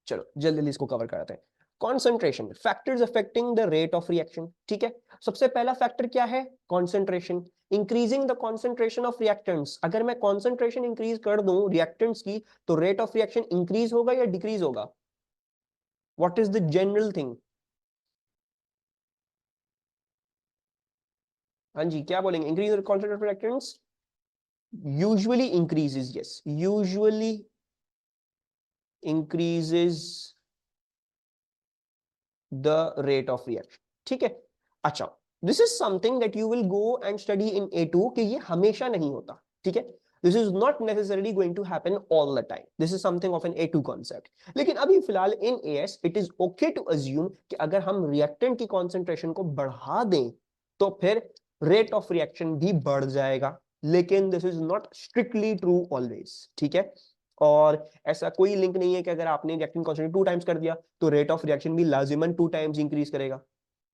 चलो जल्दी जल्दी इसको कवर कराते हैं। Concentration, factors affecting the rate of reaction. ठीक है, सबसे पहला फैक्टर क्या है? Concentration. Increasing the concentration of reactants, अगर मैं कॉन्सेंट्रेशन इंक्रीज कर दूं रिएक्टेंट्स की तो रेट ऑफ रिएक्शन इंक्रीज होगा या डिक्रीज होगा? What is the general thing? हाँ जी, क्या बोलेंगे? Increase the concentration of reactants usually increases, yes, usually increases the rate of reaction। ठीक है, अच्छा, this is something that you will go and study in A2 कि ये हमेशा नहीं होता। ठीक है, this is not necessarily going to happen all the time, this is something of an A2 concept। लेकिन अभी फिलहाल in AS it is okay to assume कि अगर हम रिएक्टेंट की कॉन्सेंट्रेशन को बढ़ा दें तो फिर रेट ऑफ रिएक्शन भी बढ़ जाएगा, लेकिन this is not strictly true always. ठीक है, और ऐसा कोई लिंक नहीं है कि अगर आपने रिएक्टेंट कॉन्सेंट्रेशन 2 टाइम्स कर दिया तो रेट ऑफ रिएक्शन भी लाजिमन 2 टाइम्स इंक्रीज करेगा,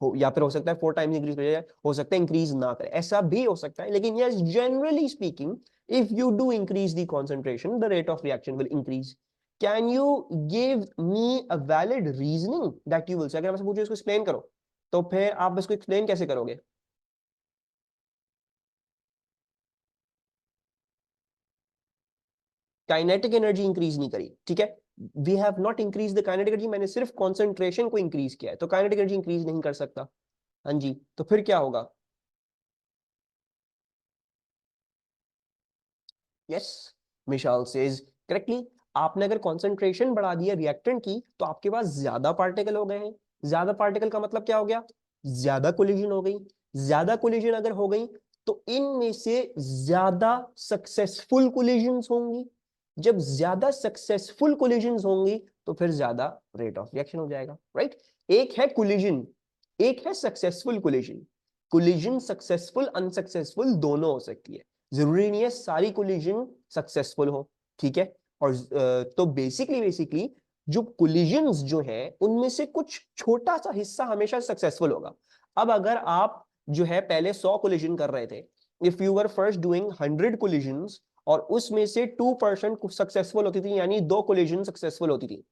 हो या फिर हो सकता है 4 टाइम्स इंक्रीज करेगा, हो सकता है इंक्रीज ना करे, ऐसा भी हो सकता है। लेकिन yes, generally speaking if you do increase the concentration the rate of reaction will increase. Can you give me a valid reasoning that you will say? अगर आपसे पूछे इसको एक्सप्लेन करो तो फिर आप इसको एक्सप्लेन कैसे करोगे? काइनेटिक एनर्जी इंक्रीज नहीं करी। ठीक है, we have not increase the kinetic energy, मैंने सिर्फ कॉन्सेंट्रेशन को इंक्रीज किया है, तो काइनेटिक एनर्जी इंक्रीज नहीं कर सकता। हाँ जी, तो फिर क्या होगा? यस, मिशाल सेज करेक्टली, आपने अगर कॉन्सेंट्रेशन बढ़ा दिया रिएक्टेंट की तो आपके पास ज्यादा पार्टिकल हो गए हैं। ज्यादा पार्टिकल का मतलब क्या हो गया? ज्यादा कोलिजन हो गई। ज्यादा कोलिजन अगर हो गई तो इनमें से ज्यादा सक्सेसफुल कोलिजन्स होंगी। जब ज्यादा सक्सेसफुल कोलिजन्स होंगी तो फिर ज्यादा रेट ऑफ रिएक्शन हो जाएगा, राइट? एक है कोलिजन, एक है successful collision. Collision successful unsuccessful दोनों हो सकती है, जरूरी नहीं है सारी कोलिजन सक्सेसफुल हो। ठीक है, और तो बेसिकली जो कोलिजन्स जो है उनमें से कुछ छोटा सा हिस्सा हमेशा सक्सेसफुल होगा। अब अगर आप जो है पहले 100 कोलिजन कर रहे थे, if you were first doing 100 collisions और उसमें से 2% सक्सेसफुल होती थी, यानी 2 कोलिजन सक्सेसफुल होती थी।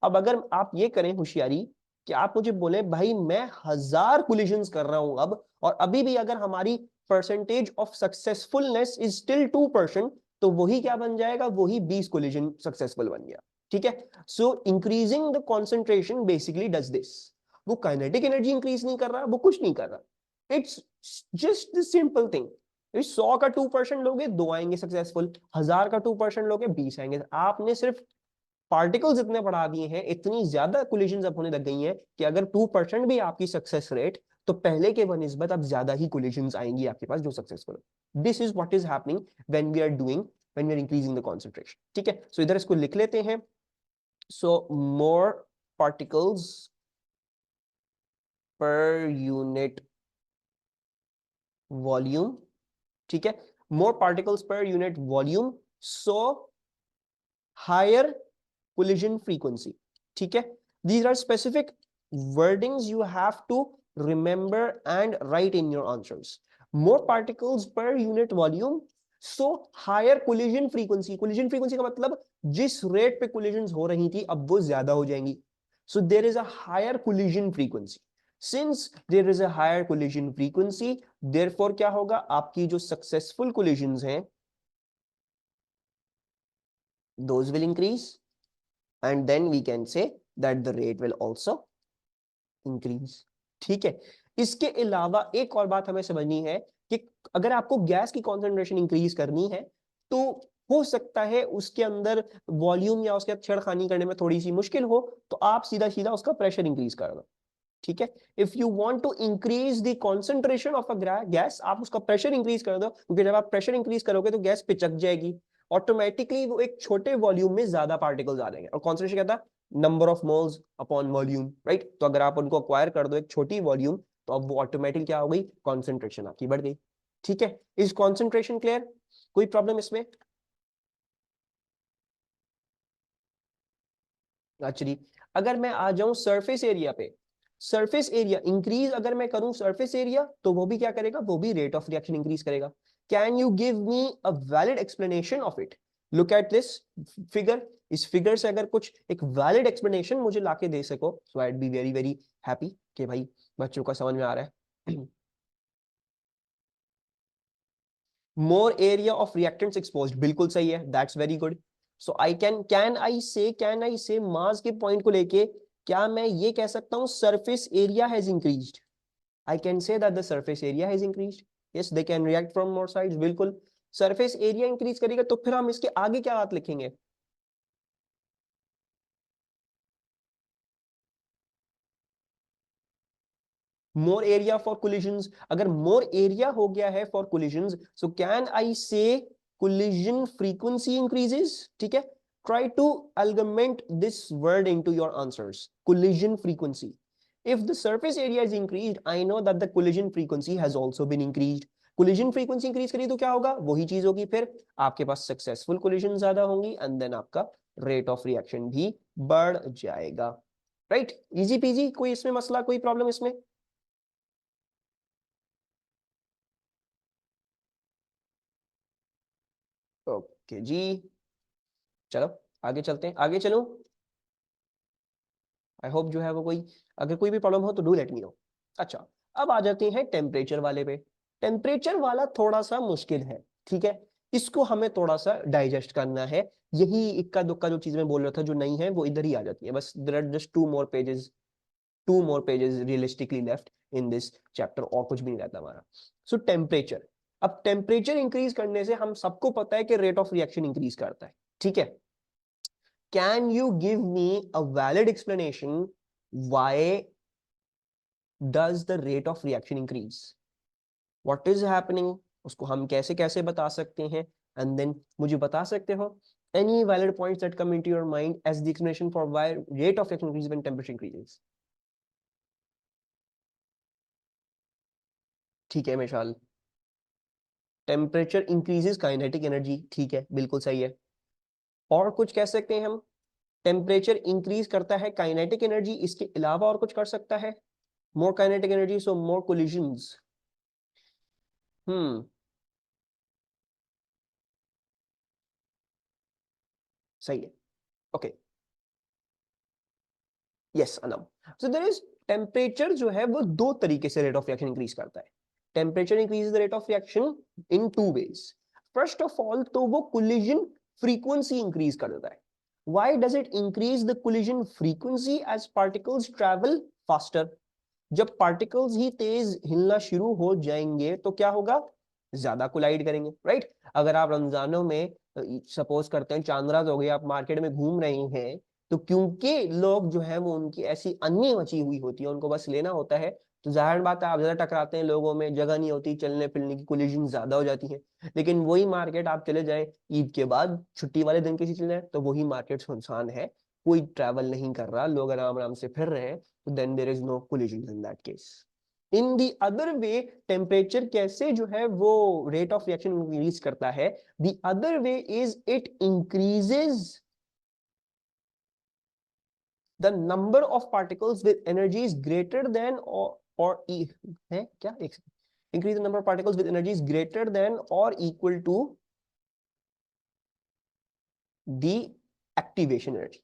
अब अगर आप ये करें होशियारी कि आप मुझे बोले भाई मैं 1000 कोलिजन्स कर रहा हूं अब, और अभी भी अगर हमारी परसेंटेज ऑफ सक्सेसफुलनेस इज स्टिल 2%, तो वही क्या बन जाएगा? वही 20 कोलिजन सक्सेसफुल बन गया। ठीक है, सो increasing the concentration basically does this. वो काइनेटिक एनर्जी इंक्रीज नहीं कर रहा, वो कुछ नहीं कर रहा, it's just the simple thing. 100 का 2% लोगे 2 आएंगे सक्सेसफुल, 1000 का 2% लोगे 20 आएंगे। आपने सिर्फ पार्टिकल्स इतने बढ़ा दिए हैं, इतनी ज्यादा कोलिजन्स अब होने लग गई हैं कि अगर 2% भी आपकी सक्सेस रेट, तो पहले के बनिस्बत अब ज्यादा ही कोलिजन्स आएंगी आपके पास जो सक्सेसफुल हो। This is what is happening when we are doing, when we are increasing the concentration. ठीक है, सो इधर इसको लिख लेते हैं। So more particles per unit volume. ठीक है, more particles per unit volume, so higher collision frequency। ठीक है, these are specific wordings you have to remember and write in your answers। more particles per unit volume, so higher collision frequency। collision frequency का मतलब जिस rate पे collisions हो रही थी अब वो ज्यादा हो जाएंगी। so there is a higher collision frequency। since there is a higher collision frequency, therefore क्या होगा? आपकी जो successful collisions हैं those will increase, and then we can say that the rate will also increase। ठीक है, इसके अलावा एक और बात हमें समझनी है कि अगर आपको गैस की कॉन्सेंट्रेशन इंक्रीज करनी है तो हो सकता है उसके अंदर वॉल्यूम या उसके छेड़खानी करने में थोड़ी सी मुश्किल हो, तो आप सीधा सीधा उसका प्रेशर इंक्रीज कर दो। ठीक है, if you want to increase the concentration of a gas, आप उसका प्रेशर इंक्रीज कर दो, क्योंकि जब आप प्रेशर इंक्रीज करोगे तो गैस पिचक जाएगी, ऑटोमेटिकली वो एक छोटे वॉल्यूम में ज्यादा पार्टिकल्स आ जाएंगे। और कॉन्सेंट्रेशन क्या था? Number of moles upon volume, right? तो अगर आप उनको अक्वायर कर दो एक छोटी वॉल्यूम, तो अब वो ऑटोमेटिक क्या हो गई? कॉन्सेंट्रेशन आपकी बढ़ गई। ठीक है, इज कॉन्सेंट्रेशन क्लियर? कोई प्रॉब्लम इसमें? एक्चुअली अगर मैं आ जाऊं सरफेस एरिया पे, सरफेस एरिया इंक्रीज अगर मैं करूं सरफेस एरिया, तो वो भी क्या करेगा? वो भी रेट ऑफ रिएक्शन इंक्रीज करेगा। Can you give me a valid explanation of it? Look at this figure, इस फिगर से अगर कुछ एक वैलिड एक्सप्लेनेशन मुझे लाके दे सको, सो आई बी वेरी वेरी हैप्पी कि भाई बच्चों का समझ में आ रहा है। More area of reactants exposed, बिल्कुल सही है, that's very good. So I can I से मास के पॉइंट को लेके क्या मैं ये कह सकता हूं surface area has increased? I can say that the surface area has increased. Yes, they can react from more sides. बिल्कुल सरफेस एरिया इंक्रीज करेगा, तो फिर हम इसके आगे क्या बात लिखेंगे? मोर एरिया फॉर कोलिजन्स, अगर मोर एरिया हो गया है for collisions, so can I say collision frequency increases? ठीक है, try to augment this word into your answers, collision frequency. if the surface area is increased, I know that the collision frequency has also been increased. collision frequency increase करी तो क्या होगा? वही चीज होगी, फिर आपके पास सक्सेसफुल collision ज्यादा होंगी एंड देन आपका रेट ऑफ रिएक्शन भी बढ़ जाएगा। राइट, इजी पीजी, कोई इसमें मसला, कोई प्रॉब्लम इसमें? ओके जी, चलो आगे चलते हैं, आगे चलो। आई होप जो है वो कोई, अगर कोई भी प्रॉब्लम हो तो डू लेट मी नो। अच्छा, अब आ जाते हैं टेम्परेचर वाले पे। टेम्परेचर वाला थोड़ा सा मुश्किल है, ठीक है, इसको हमें थोड़ा सा डाइजेस्ट करना है। यही इक्का दुक्का जो चीज मैं बोल रहा था जो नहीं है वो इधर ही आ जाती है, बस there are just two more pages realistically left in this chapter, और कुछ भी नहीं रहता हमारा। सो टेम्परेचर, अब टेम्परेचर इंक्रीज करने से हम सबको पता है कि रेट ऑफ रिएक्शन इंक्रीज करता है, ठीक है। Can you give me a valid explanation why does the rate of reaction increase? What is happening? उसको हम कैसे कैसे बता सकते हैं? And then मुझे बता सकते हो any valid points that come into your mind as the explanation for why rate of reaction increases when temperature increases? ठीक है मिशाल, टेम्परेचर इंक्रीजेस काइनेटिक एनर्जी, ठीक है बिल्कुल सही है। और कुछ कह सकते हैं हम, टेम्परेचर इंक्रीज करता है काइनेटिक एनर्जी, इसके अलावा और कुछ कर सकता है? More kinetic energy so more collisions. Hmm, सही है, okay, yes Anam. So there is, temperature जो है वो दो तरीके से रेट ऑफ रिएक्शन इंक्रीज करता है। Temperature increase the rate of reaction in two ways. First of all तो वो कोलिजन फ्रीक्वेंसी इंक्रीज कर देता है। Why does it increase the collision frequency? As particles travel faster, जब पार्टिकल्स ही तेज हिलना शुरू हो जाएंगे तो क्या होगा? ज्यादा कोलाइड करेंगे, राइट। अगर आप रमजानों में सपोज करते हैं चांदरात हो गए, आप मार्केट में घूम रहे हैं, तो क्योंकि लोग जो है वो उनकी ऐसी अन्नी मची हुई होती है, उनको बस लेना होता है, तो जाहिर बात है आप ज्यादा टकराते हैं, लोगों में जगह नहीं होती, चलने फिरने की कोलिजन ज्यादा हो जाती है। लेकिन वही मार्केट आप चले जाए ईद के बाद, छुट्टी वाले दिन किसी चले जाए, तो वही मार्केट सुनसान है, कोई ट्रैवल नहीं कर रहा, लोग आराम आराम से फिर रहे हैं, तो then there is no collision in that case. In the other way, temperature कैसे जो है वो रेट ऑफ रिएक्शन इंक्रीज करता है? The other way is it increases the number of particles with energies greater than और है क्या, एक increase the number of particles with energies greater than or equal to the activation energy.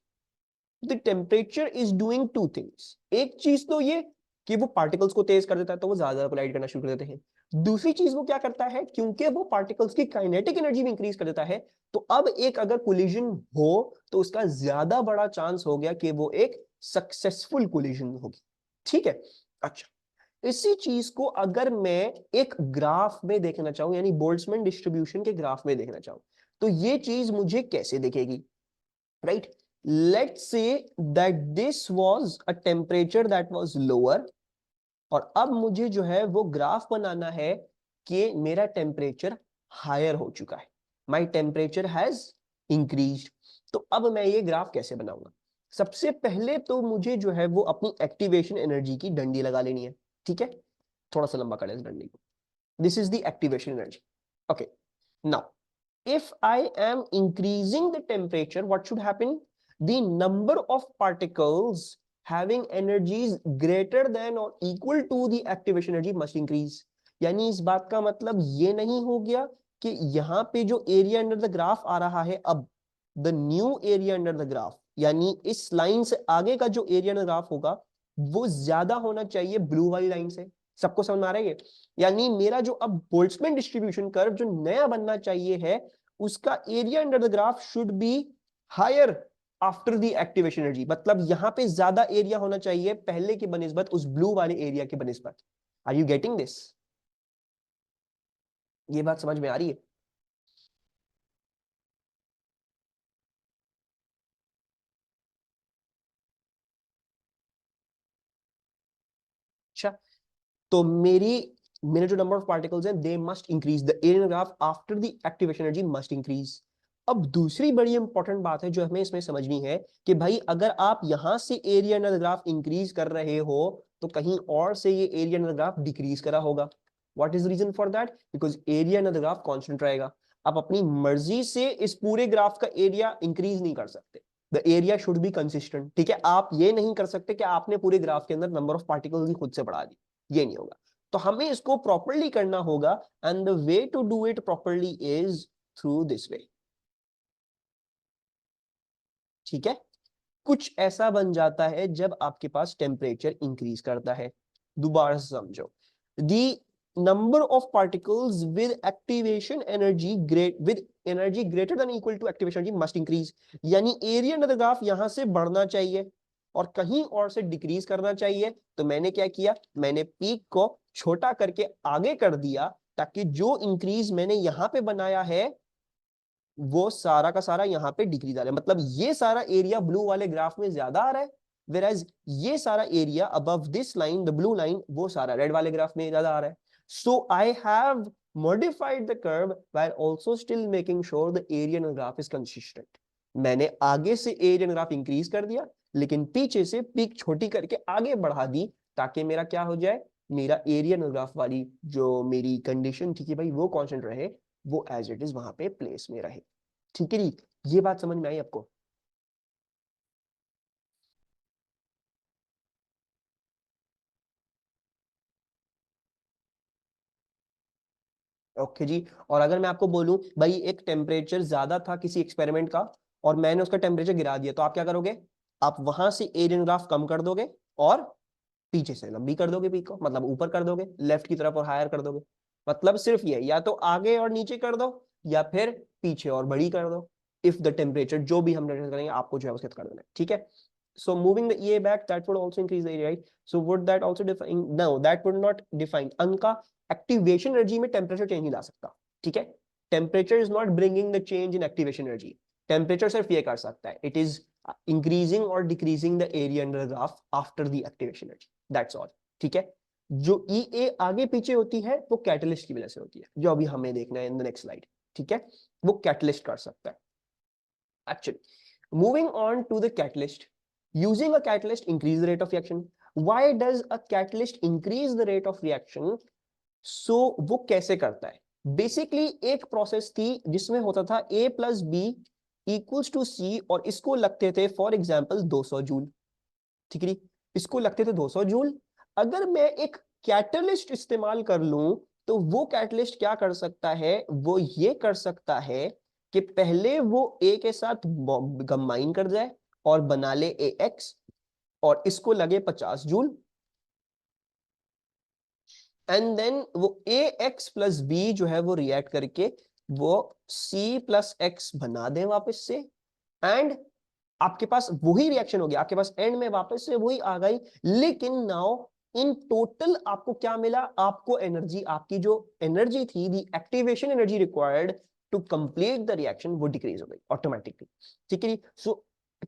The temperature is doing two things, एक चीज तो ये कि वो पार्टिकल्स को तेज कर देता है, तो वो ज्यादा कोलाइड करना शुरू कर देते हैं। दूसरी चीज वो क्या करता है, क्योंकि वो पार्टिकल्स की काइनेटिक एनर्जी भी इंक्रीज कर देता है, तो अब एक अगर कोलिजन हो तो उसका ज्यादा बड़ा चांस हो गया कि वो एक सक्सेसफुल कोलिजन होगी, ठीक है। अच्छा, इसी चीज को अगर मैं एक ग्राफ में देखना चाहूं, यानी बोल्ट्जमैन डिस्ट्रीब्यूशन के ग्राफ में देखना चाहूं, तो ये चीज मुझे कैसे दिखेगी? Right, let's say that this was a temperature that was lower, और अब मुझे जो है वो ग्राफ बनाना है कि मेरा टेम्परेचर हायर हो चुका है, माई टेम्परेचर हैज इंक्रीज्ड। तो अब मैं ये ग्राफ कैसे बनाऊंगा? सबसे पहले तो मुझे जो है वो अपनी एक्टिवेशन एनर्जी की डंडी लगा लेनी है, ठीक है। थोड़ा सा लंबा कर इस डंडी को, this is the activation energy, okay. Now if I am increasing the temperature, what should happen? The number of particles having energies greater than or equal to the activation energy must increase. यानी इस बात का मतलब ये नहीं हो गया कि यहाँ पे जो एरिया अंडर द ग्राफ आ रहा है, अब the new area under the graph, यानी इस लाइन से आगे का जो एरिया अंडर ग्राफ होगा वो ज्यादा होना चाहिए ब्लू वाली लाइन से। सबको समझ में आ रहा है ये? यानी मेरा जो अब बोल्ट्जमैन डिस्ट्रीब्यूशन कर्व जो नया बनना चाहिए है, उसका area under the graph should be higher after the activation energy. मतलब यहां पे ज्यादा एरिया होना चाहिए पहले की बनिस्बत उस ब्लू वाले एरिया की बनिस्बत। Are you getting this? ये बात समझ में आ रही है? अच्छा, तो मेरे जो नंबर ऑफ पार्टिकल्स हैं they must increase, the area graph after the activation energy must increase. अब दूसरी बड़ी इंपॉर्टेंट बात है जो हमें इसमें समझनी है कि भाई अगर आप यहां से area under the graph increase कर रहे हो तो कहीं और से ये area under the graph decrease करा होगा। What is reason for that? Because area under the graph constant रहेगा। आप अपनी मर्जी से इस पूरे ग्राफ का एरिया इंक्रीज नहीं कर सकते। The area should be consistent. ठीक है, आप ये नहीं कर सकते कि आपने पूरे ग्राफ के अंदर नंबर ऑफ पार्टिकल्स ही खुद से बढ़ा दी, ये नहीं होगा। तो हमें इसको प्रॉपरली करना होगा and the way to do it properly is through this way. ठीक है, कुछ ऐसा बन जाता है जब आपके पास टेम्परेचर इंक्रीज करता है। दोबारा से समझो, the number of particles with activation energy with energy greater than equal to activation energy must increase. यानी एरिया अंडर द ग्राफ यहां से बढ़ना चाहिए और कहीं और से डिक्रीज करना चाहिए। तो मैंने क्या किया, मैंने पीक को छोटा करके आगे कर दिया ताकि जो इंक्रीज मैंने यहां पे बनाया है वो सारा का सारा यहाँ पे डिक्रीज आ रहा है। मतलब ये सारा एरिया ब्लू वाले ग्राफ में ज्यादा आ रहा है, whereas ये सारा area above this line the blue line वो सारा रेड वाले ग्राफ में ज्यादा आ रहा है। So I have modified the curve while also still making sure the area in the graph is consistent। मैंने आगे से एरिया ग्राफ इंक्रीज कर दिया लेकिन पीछे से पीक छोटी करके आगे बढ़ा दी ताकि मेरा क्या हो जाए, मेरा एरिया ग्राफ वाली जो मेरी कंडीशन थी कि भाई वो कांस्टेंट रहे, वो एज इट इज वहां पे प्लेस में रहे। ठीक है जी, ये बात समझ में आई आपको? ओके जी। और अगर मैं आपको बोलूं भाई एक टेम्परेचर ज्यादा था किसी एक्सपेरिमेंट का और मैंने उसका टेम्परेचर गिरा दिया, तो आप क्या करोगे? आप वहां से एरियन ग्राफ कम कर दोगे और पीछे से लंबी कर दोगे पीक को, मतलब ऊपर कर दोगे लेफ्ट की तरफ और हायर कर दोगे। मतलब सिर्फ ये, या तो आगे और नीचे कर दो या फिर पीछे और बड़ी कर दो। इफ द टेम्परेचर जो भी हम मेजर करेंगे आपको जो है उसके कर देना है। ठीक है, so moving the EA back that would also increase the area, right? So would that also define? No, that would not define। उनका एक्टिवेशन एनर्जी में टेम्परेचर चेंज नहीं ला सकता। ठीक है, temperature is not bringing the change in activation energy. Temperature सिर्फ ये कर सकता है, इट इज इंक्रीजिंग और decreasing the area under the graph after the activation energy, that's all. ठीक है, जो EA आगे पीछे होती है वो कैटलिस्ट की वजह से होती है, जो अभी हमें देखना है इन द नेक्स्ट स्लाइड। ठीक है, वो कैटलिस्ट कर सकता है actually। Moving on to the catalyst, using a catalyst increase the rate of reaction। Why does a catalyst increase the rate of reaction? So वो कैसे करता है? बेसिकली एक प्रोसेस थी जिसमें होता था A plus B equals to C और इसको लगते थे फॉर एग्जाम्पल 200 जूल। ठीक है, इसको लगते थे 200 जूल। अगर मैं एक कैटलिस्ट इस्तेमाल कर लूं तो वो कैटलिस्ट क्या कर सकता है, वो ये कर सकता है कि पहले वो ए के साथ कंबाइन कर जाए और बना ले AX और इसको लगे 50 जूल एंड देन वो AX प्लस बी जो है वो रिएक्ट करके वो C प्लस एक्स बना दे वापस से एंड आपके पास वही रिएक्शन हो गया, आपके पास एंड में वापस से वही आ गई। लेकिन नाउ इन टोटल आपको क्या मिला, आपको एनर्जी, आपकी जो एनर्जी थी the activation energy required to complete the reaction वो डिक्रीज हो गई ऑटोमेटिकली। ठीक है, सो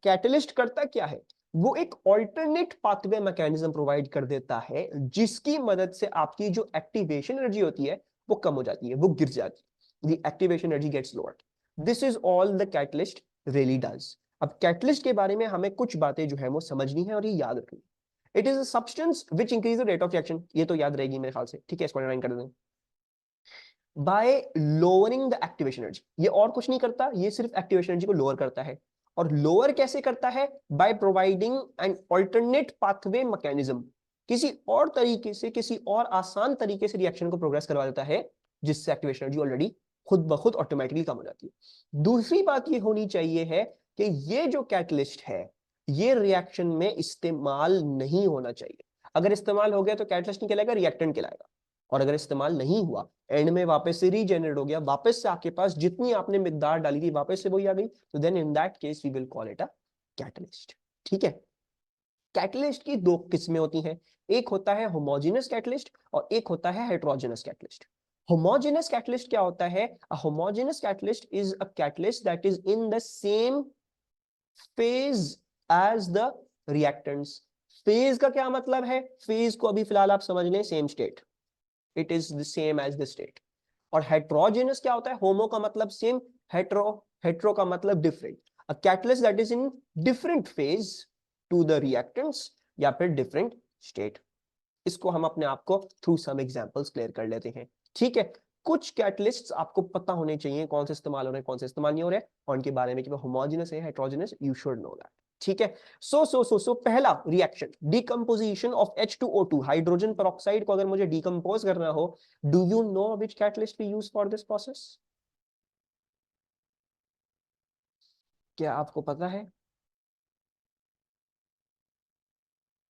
कैटलिस्ट करता क्या है, वो एक ऑल्टरनेट पाथवे मैकेनिज्म प्रोवाइड कर देता है जिसकी मदद से आपकी जो एक्टिवेशन एनर्जी होती है वो कम हो जाती है, वो गिर जाती है, the activation energy gets lowered. This is all the catalyst really does. अब कैटलिस्ट के बारे में हमें कुछ बातें जो है वो समझनी है और ये याद रखनी है। It is a substance which increase the rate of reaction, ये तो याद रहेगी मेरे ख्याल से। ठीक है, इसको अंडरलाइन कर दें। Bye lowering the activation energy, ये और कुछ नहीं करता, ये सिर्फ एक्टिवेशन एनर्जी को लोअर करता है। और लोअर कैसे करता है? By providing an alternate pathway mechanism, किसी और तरीके से, किसी और आसान तरीके से रिएक्शन को प्रोग्रेस करवा देता है जिससे एक्टिवेशन एनर्जी ऑलरेडी खुद ब खुद ऑटोमेटिकली कम हो जाती है। दूसरी बात ये होनी चाहिए है कि ये जो कैटलिस्ट है ये रिएक्शन में इस्तेमाल नहीं होना चाहिए। अगर इस्तेमाल हो गया तो कैटलिस्ट नहीं कहलाएगा, रिएक्टेंट कहलाएगा। और अगर इस्तेमाल नहीं हुआ, एंड में वापस से रीजेनरेट हो गया, वापस से आपके पास जितनी आपने मिकदार डाली थी वापस से वही आ गई, तो then in that case we will call it a catalyst. ठीक है। कैटलिस्ट की दो किस्में होती हैं, एक होता है होमोजेनस कैटलिस्ट और एक होता है हेटेरोजेनस कैटलिस्ट। होमोजेनस कैटलिस्ट क्या होता है? A homogeneous catalyst is a catalyst that is in the same phase as the reactants. Phase का क्या मतलब है? फेज को अभी फिलहाल आप समझ लें same state, it is the same as the state. और हेट्रोजेनस क्या होता है? होमो का मतलब सेम, हेट्रो हेट्रो का मतलब different. A catalyst that is in different phase two the reactants या फिर डिफरेंट स्टेट। इसको हम अपने आप को थ्रू सम एग्जांपल्स क्लियर कर लेते हैं। ठीक है। कुछ कैटलिस्ट्स आपको पता होने चाहिए कौन से इस्तेमाल हो रहे हैं कौन से इस्तेमाल नहीं हो रहे, और उनके बारे में कि वो होमोजेनस है heterogeneous, you should know that. ठीक है। सो पहला reaction decomposition of H2O2 hydrogen peroxide को अगर मुझे डिकम्पोज करना हो, do you know which catalyst we use for this process? क्या आपको पता है?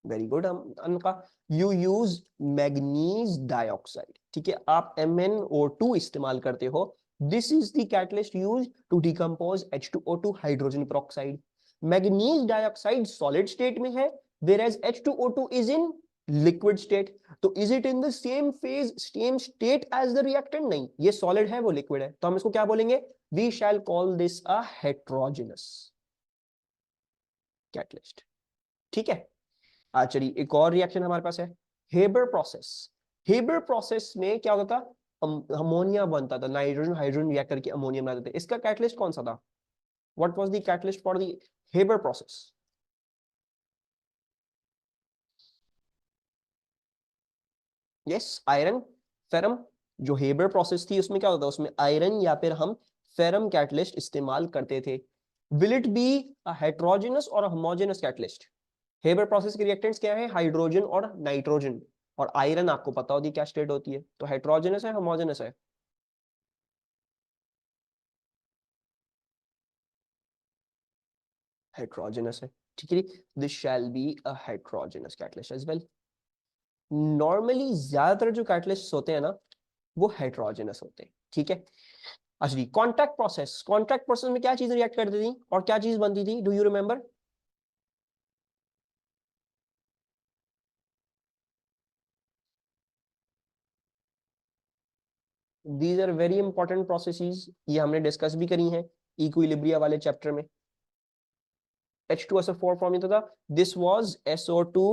Very good Anka, you use manganese dioxide. ठीक है, आप MnO2 इस्तेमाल करते हो। This is the catalyst use to decompose H2O2 hydrogen peroxide. Manganese dioxide solid state में है, whereas H2O2 is in liquid state. तो is it in the same phase same state as the reactant? नहीं, ये solid है वो liquid है, तो हम इसको क्या बोलेंगे? We shall call this a heterogeneous catalyst. ठीक है। चलिए एक और रिएक्शन हमारे पास है, हेबर प्रोसेस। हेबर प्रोसेस में क्या होता था? अमोनिया बनता था, नाइट्रोजन हाइड्रोजन रिएक्ट करके अमोनिया बनाते थे। इसका कैटलिस्ट कौन सा था? What was the catalyst for the Haber process? Yes, iron, ferrum. जो हेबर प्रोसेस थी उसमें क्या होता था? उसमें आयरन या फिर हम फेरम कैटलिस्ट इस्तेमाल करते थे। Will it be a heterogeneous और होमोजेनस कैटलिस्ट? हेबर प्रोसेस के रिएक्टेंट्स क्या है? हाइड्रोजन और नाइट्रोजन। और आयरन आपको पता होती है क्या स्टेट होती है, तो हेट्रोजेनस है होमोजेनस है? हेट्रोजेनस है। ठीक है, this shall be a heterogeneous catalyst as well. Normally ज्यादातर जो कैटलिस्ट होते हैं ना वो हेट्रोजेनस होते हैं। ठीक है। अच्छा जी, कॉन्टैक्ट प्रोसेस। कॉन्टैक्ट प्रोसेस में क्या चीज रिएक्ट करती थी और क्या चीज बनती थी? Do you remember? These are very important processes, ये हमने डिस्कस भी करी हैं इक्विलिब्रिया वाले चैप्टर में। H2SO4 फॉर्मिंग था, this was SO2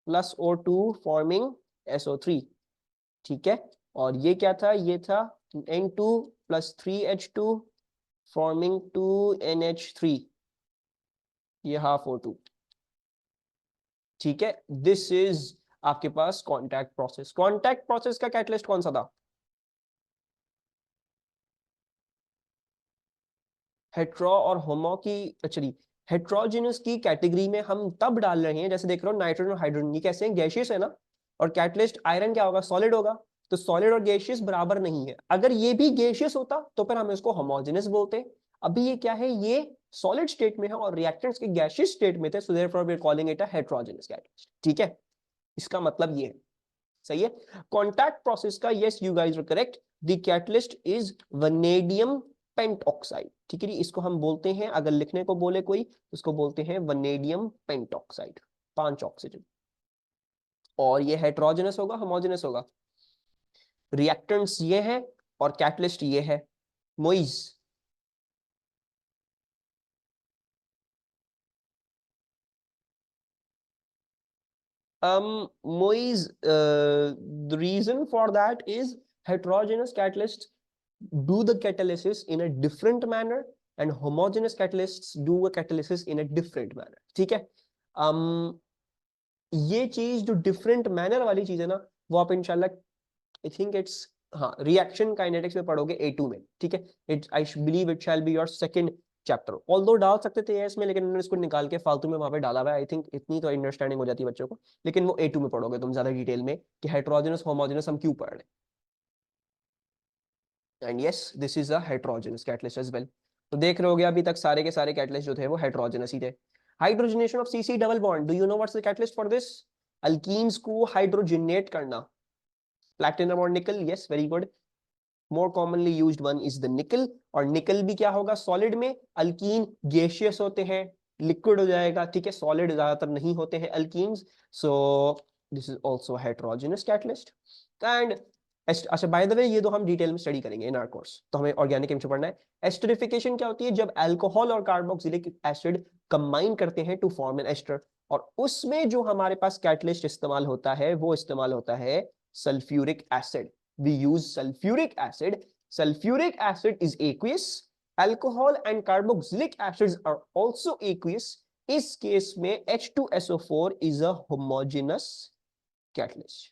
plus O2 forming SO3। ठीक है। और ये क्या था? ये था N2 plus 3H2 forming 2NH3, ये हाफ O2। ठीक है, दिस इज आपके पास कॉन्टैक्ट प्रोसेस। कॉन्टैक्ट प्रोसेस का कैटलिस्ट कौन सा था? हेट्रो और होमो की, एक्चुअली हेट्रोजेनस की कैटेगरी में हम तब डाल रहे हैं, जैसे देख रहे हो नाइट्रोजन और हाइड्रोजन ये कैसे हैं? गैशियस है ना। और कैटलिस्ट आयरन क्या होगा? सॉलिड होगा। तो सॉलिड और गैशियस बराबर नहीं है। अगर ये भी गैशियस होता तो फिर हम इसको होमोजेनस बोलते। अभी ये क्या है? ये सॉलिड स्टेट में है और रिएक्टेंट्स के गैशियस स्टेट में थे, so therefore we are calling it a heterogeneous catalyst. ठीक है, इसका मतलब ये है। सही है। कॉन्टैक्ट प्रोसेस का, yes you guys are correct, the catalyst is vanadium pentoxide. ठीक है, इसको हम बोलते हैं, अगर लिखने को बोले कोई तो उसको बोलते हैं वनेडियम पेंटॉक्साइड, 5 ऑक्सीजन। और ये हेट्रोजेनस होगा होमोजेनस होगा? रिएक्टेंट्स ये है और कैटलिस्ट ये है। Moiz, Moise, the reason for that is heterogeneous catalysts do the catalysis in a different manner and homogeneous catalysts do a catalysis in a different manner. ठीक है। ये चीज जो डिफरेंट मैनर वाली चीज है ना, वो आप इंशाल्लाह आई थिंक इट्स, हाँ, रिएक्शन काइनेटिक्स में पढ़ोगे A2 में। ठीक है, it I believe it shall be your second chapter. Although डाल सकते थे इसमें, लेकिन उन्होंने इसको निकाल के फालतू में वहां पे डाला हुआ है। आई थिंक इतनी तो अंडरस्टैंडिंग हो जाती है बच्चों को, लेकिन वो A2 में पढ़ोगे तुम ज्यादा डिटेल में कि हेट्रोजेनस होमोजेनस हम क्यों पढ़ रहे हैं। And yes this is a heterogeneous catalyst as well. तो देख रहे होगे अभी तक सारे के सारे कैटलिस्ट जो थे वो हेट्रोजेनस ही थे। Hydrogenation of CC double bond, do you know what's the catalyst for this? Alkenes को हाइड्रोजनेट करना। प्लैटिनम और निकल, yes very good. More commonly used one is the निकल। और निकल भी क्या होगा सॉलिड में, अल्कीन गैसियस होते हैं, लिक्विड हो जाएगा, ठीक है, सॉलिड ज्यादातर नहीं होते हैं alkenes. So this is also heterogeneous catalyst. And अच्छा बाय द वे ये तो हम डिटेल में स्टडी करेंगे इन आवर कोर्स, तो हमें ऑर्गेनिक केमिस्ट्री पढ़ना है। एस्टरिफिकेशन क्या होती है? जब अल्कोहल और कार्बोक्सिलिक एसिड कंबाइन करते हैं टू फॉर्म एन एस्टर, और उसमें जो हमारे पास कैटलिस्ट इस्तेमाल होता है वो इस्तेमाल होता है sulphuric acid. We use sulfuric acid. Sulfuric acid is aqueous. Alcohol and carboxylic acids are also aqueous. इस केस में H2SO4 is a homogeneous catalyst.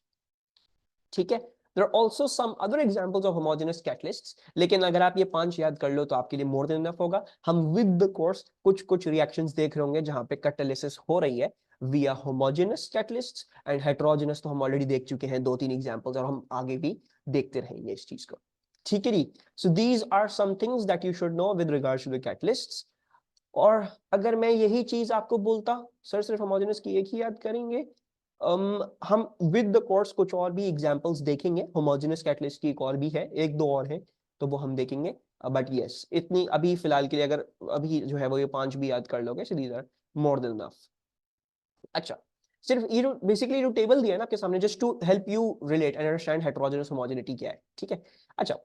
ठीक है। There are also some other examples of homogeneous catalysts. लेकिन अगर आप ये 5 याद कर लो तो आपके लिए more than enough होगा। हम with the course कुछ reactions देख रहे होंगे जहां पे catalysis हो रही है via homogeneous catalysts, and heterogeneous तो हम ऑलरेडी देख चुके हैं 2-3 एग्जांपल्स, और हम आगे भी देखते रहेंगे इस चीज को। ठीक है जी। So these are some things that you should know with regards to the catalysts. और अगर मैं यही चीज आपको बोलता सर सिर्फ होमोजेनस की एक ही याद करेंगे, हम विद द कोर्स कुछ और भी एग्जांपल्स देखेंगे। होमोजेनस कैटलिस्ट की एक और भी है, एक दो और है, तो वो हम देखेंगे। बट यस इतनी अभी फिलहाल के लिए अगर अभी जो है वो ये 5 भी याद कर लोगे, so these are more than enough. अच्छा, सिर्फ ये जो बेसिकली जो टेबल दिया है ना आपके सामने, just to help you relate and understand heterogeneous homogeneity क्या है, ठीक है। अच्छा,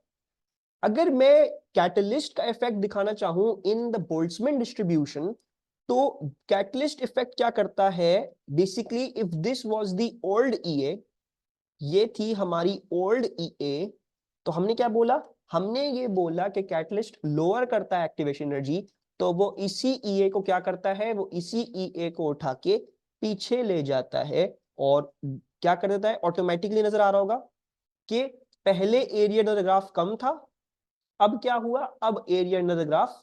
अगर मैं कैटलिस्ट का इफेक्ट दिखाना चाहूं इन द बोल्ट्जमैन डिस्ट्रीब्यूशन, तो कैटलिस्ट इफेक्ट क्या करता है basically, if this was the old EA, ये थी हमारी ओल्ड ईए, तो हमने क्या बोला? हमने ये बोला कि कैटलिस्ट लोअर करता है एक्टिवेशन एनर्जी, तो वो इसी ईए को क्या करता है, वो इसी ईए को उठा के पीछे ले जाता है, और क्या कर देता है ऑटोमेटिकली, नजर आ रहा होगा कि पहले एरिया अंडर द ग्राफ कम था, अब क्या हुआ, अब एरिया अंडर द ग्राफ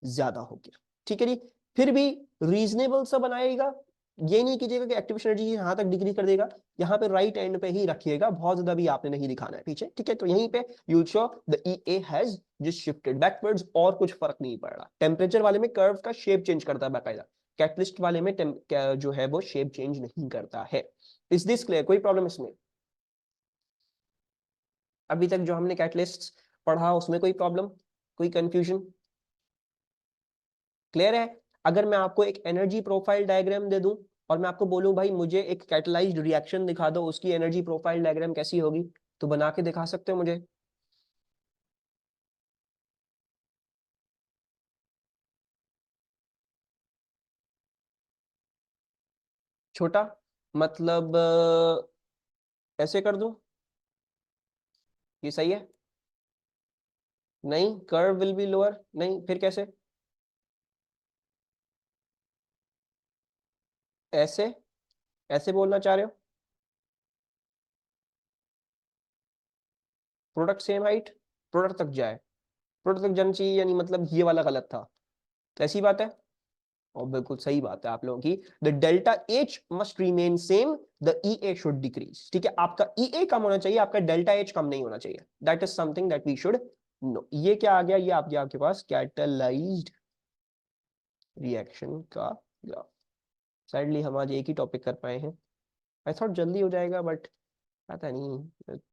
ज्यादा हो गया। ठीक है जी। फिर भी रीजनेबल सा बनाएगा, ये नहीं कीजिएगा कि एक्टिवेशन एनर्जी यहां तक डिग्री कर देगा, यहाँ पे राइट एंड पे ही रखिएगा, बहुत ज्यादा भी आपने नहीं दिखाना है पीछे, ठीक है। तो यहीं पे you show the EA has just shifted backwards, और कुछ फर्क नहीं पड़ रहा। टेम्परेचर वाले में कर्व का शेप चेंज करता है बाकायदा, कैटलिस्ट वाले में जो है वो शेप चेंज नहीं करता है। Is this clear? कोई प्रॉब्लम इसमें? अभी तक जो हमने कैटलिस्ट पढ़ा उसमें कोई प्रॉब्लम, कोई कंफ्यूजन? क्लियर है? अगर मैं आपको एक एनर्जी प्रोफाइल डायग्राम दे दूं और मैं आपको बोलूं भाई मुझे एक कैटलाइज्ड रिएक्शन दिखा दो, उसकी एनर्जी प्रोफाइल डायग्राम कैसी होगी, तो बना के दिखा सकते हो मुझे? छोटा मतलब ऐसे कर दूं? ये सही है? नहीं, कर्व विल बी लोअर, नहीं फिर कैसे? ऐसे? ऐसे बोलना चाह रहे हो? प्रोडक्ट सेम हाइट, प्रोडक्ट तक जाए, प्रोडक्ट तक जाना चाहिए, यानी मतलब ये वाला गलत था, तो ऐसी बात है। और बिल्कुल सही बात है आप लोगों की, the delta H must remain same, the E A should decrease. ठीक है, आपका ई ए कम होना चाहिए, आपका डेल्टा एच कम नहीं होना चाहिए। That is something that we should know. ये क्या आ गया? ये आप आपके पास कैटलाइज्ड रिएक्शन का ग्राफ। सैडली हम आज एक ही टॉपिक कर पाए हैं, आई थॉट जल्दी हो जाएगा, बट पता नहीं